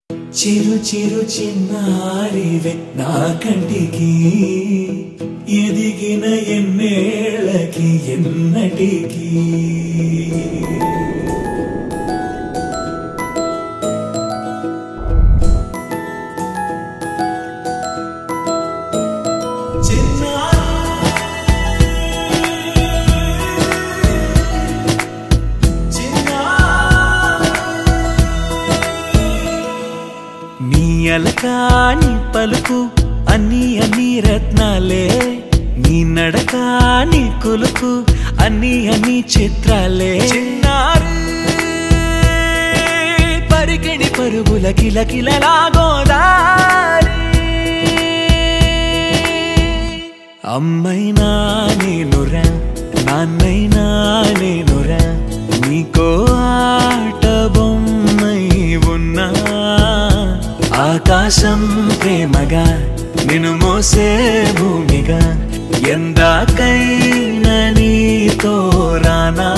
చిరు చిరు చిన్నారివే నా కంటికి ఎదిగిన ఎన్నేళ్ళకి ఎన్నటికి అలకాని పలుకు అన్ని అన్ని రత్నాలే నీ నడకాని కులుకు అన్ని అన్ని చిత్రాలే పరికిణి పరుగుల కిలకిలలాగోదారి అమ్మైనా నేనురా నాన్నైనా నేనురా నీకో ఆట బొమ్మై ఉన్నా ఆకాశం ప్రేమగా నిన్ను మోసే భూమిగా ఎందాకైనా నీతో రానా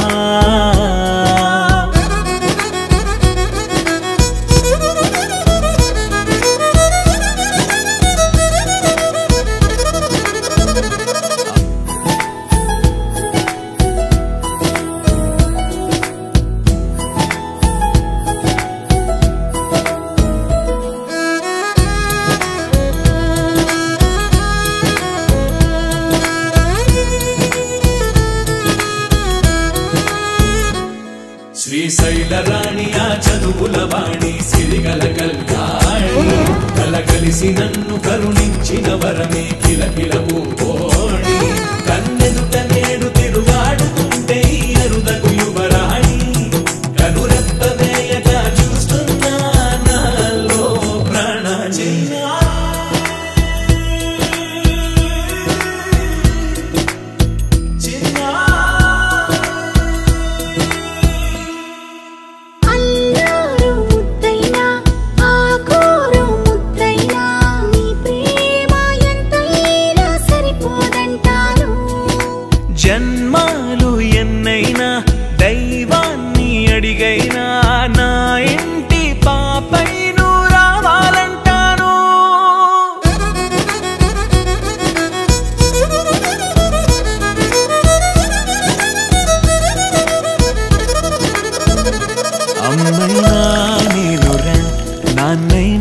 శ్రీశైల రాణి ఆ చదువుల వాణి సిరిగల కల్కాణి కలగలిసి నన్ను కరుణించిన వరమే కిలకిల పూకోణి కన్నెదుట నేడు తిరుగాడుతుంటే అరుదకు యువరాణి కనురెప్ప వేయగా చూస్తున్నా నాలో ప్రాణ జన్మాలు ఎన్నైనా దైవాన్ని అడిగైనా నా ఇంటి పాపై నువ్వు రావాలంటాను అమ్మైనా నేనురా నాన్నైనా